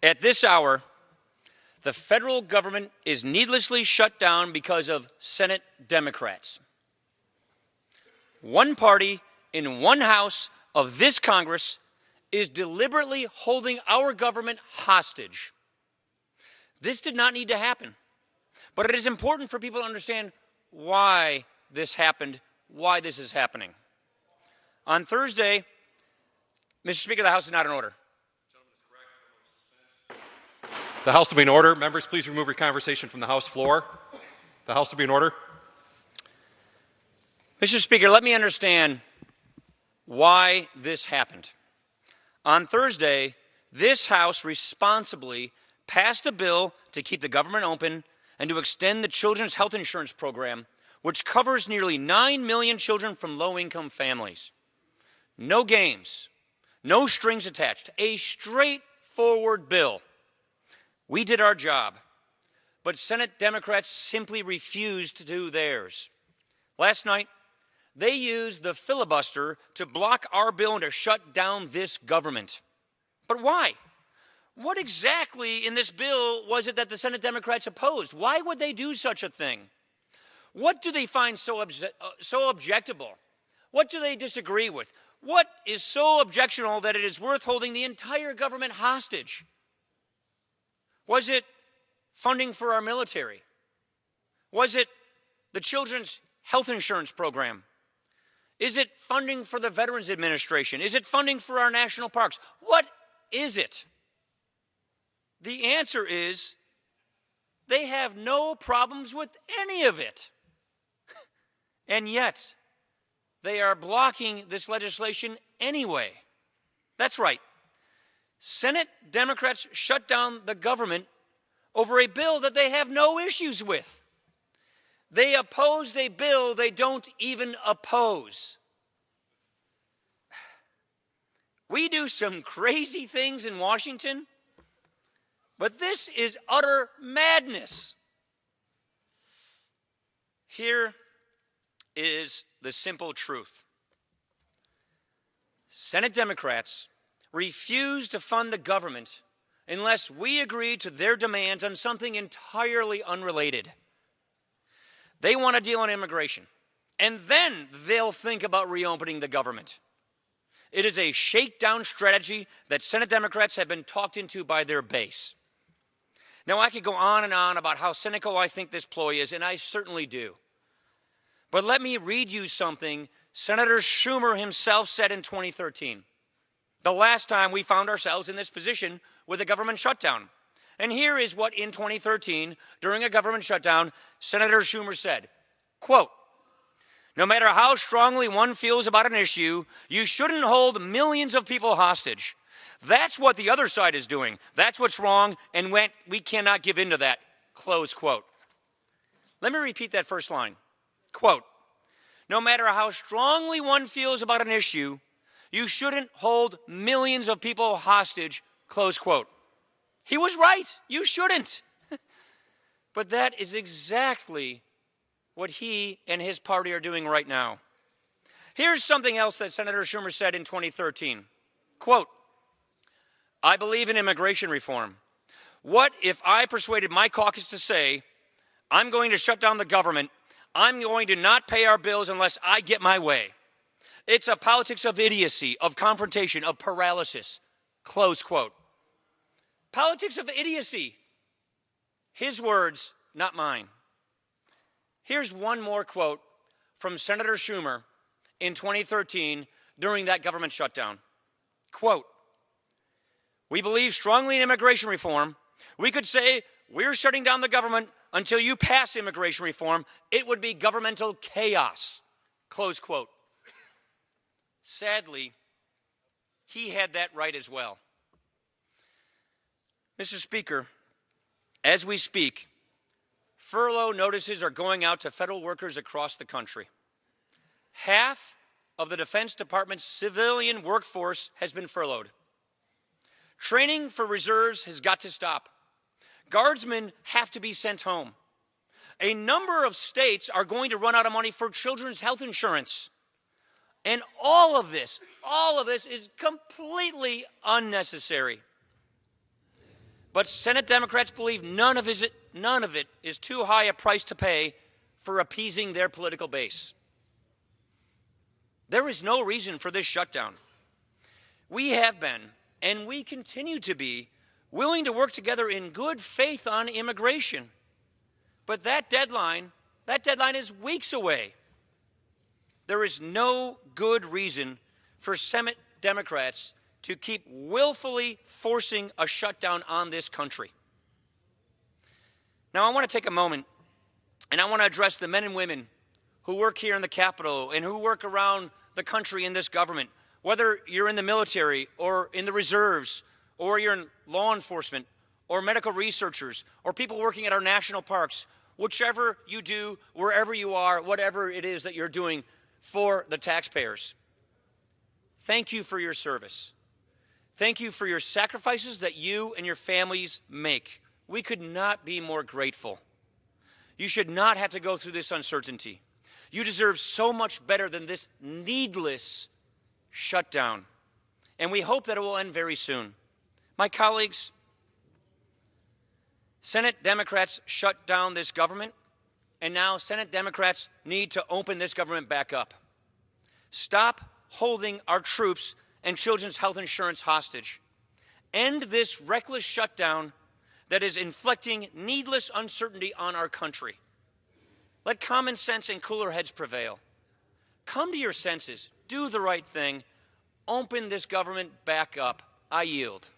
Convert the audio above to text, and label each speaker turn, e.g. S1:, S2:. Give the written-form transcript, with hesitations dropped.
S1: At this hour, the federal government is needlessly shut down because of Senate Democrats. One party in one house of this Congress is deliberately holding our government hostage. This did not need to happen, but it is important for people to understand why this happened, why this is happening. On Thursday, Mr. Speaker, the House is not in order.
S2: The House will be in order. Members, please remove your conversation from the House floor. The House will be in order.
S1: Mr. Speaker, let me understand why this happened. On Thursday, this House responsibly passed a bill to keep the government open and to extend the Children's Health Insurance Program, which covers nearly 9 million children from low-income families. No games, no strings attached, a straightforward bill. We did our job, but Senate Democrats simply refused to do theirs. Last night, they used the filibuster to block our bill and to shut down this government. But why? What exactly in this bill was it that the Senate Democrats opposed? Why would they do such a thing? What do they find so objectionable? What do they disagree with? What is so objectionable that it is worth holding the entire government hostage? Was it funding for our military? Was it the Children's Health Insurance Program? Is it funding for the Veterans Administration? Is it funding for our national parks? What is it? The answer is they have no problems with any of it. And yet, they are blocking this legislation anyway. That's right. Senate Democrats shut down the government over a bill that they have no issues with. They opposed a bill they don't even oppose. We do some crazy things in Washington, but this is utter madness. Here is the simple truth. Senate Democrats refuse to fund the government unless we agree to their demands on something entirely unrelated. They want a deal on immigration, and then they'll think about reopening the government. It is a shakedown strategy that Senate Democrats have been talked into by their base. Now, I could go on and on about how cynical I think this ploy is, and I certainly do. But let me read you something Senator Schumer himself said in 2013, the last time we found ourselves in this position with a government shutdown. And here is what in 2013, during a government shutdown, Senator Schumer said, quote, "No matter how strongly one feels about an issue, you shouldn't hold millions of people hostage. That's what the other side is doing. That's what's wrong, and we cannot give in to that." Close quote. Let me repeat that first line. Quote, "No matter how strongly one feels about an issue, you shouldn't hold millions of people hostage." Close quote. He was right. You shouldn't. But that is exactly what he and his party are doing right now. Here's something else that Senator Schumer said in 2013. Quote, "I believe in immigration reform. What if I persuaded my caucus to say, I'm going to shut down the government, I'm going to not pay our bills unless I get my way? It's a politics of idiocy, of confrontation, of paralysis." Close quote. Politics of idiocy. His words, not mine. Here's one more quote from Senator Schumer in 2013 during that government shutdown. Quote, "We believe strongly in immigration reform. We could say we're shutting down the government until you pass immigration reform. It would be governmental chaos." Close quote. Sadly, he had that right as well. Mr. Speaker, as we speak, furlough notices are going out to federal workers across the country. Half of the Defense Department's civilian workforce has been furloughed. Training for reserves has got to stop. Guardsmen have to be sent home. A number of states are going to run out of money for children's health insurance. And all of this is completely unnecessary. But Senate Democrats believe none of it is too high a price to pay for appeasing their political base. There is no reason for this shutdown. We have been, and we continue to be, willing to work together in good faith on immigration. But that deadline is weeks away. There is no good reason for Senate Democrats to keep willfully forcing a shutdown on this country. Now, I want to take a moment and I want to address the men and women who work here in the Capitol and who work around the country in this government, whether you're in the military or in the reserves or you're in law enforcement or medical researchers or people working at our national parks, whichever you do, wherever you are, whatever it is that you're doing for the taxpayers. Thank you for your service. Thank you for your sacrifices that you and your families make. We could not be more grateful. You should not have to go through this uncertainty. You deserve so much better than this needless shutdown. And we hope that it will end very soon. My colleagues, Senate Democrats shut down this government, and now Senate Democrats need to open this government back up. Stop holding our troops and children's health insurance hostage. End this reckless shutdown that is inflicting needless uncertainty on our country. Let common sense and cooler heads prevail. Come to your senses. Do the right thing. Open this government back up. I yield.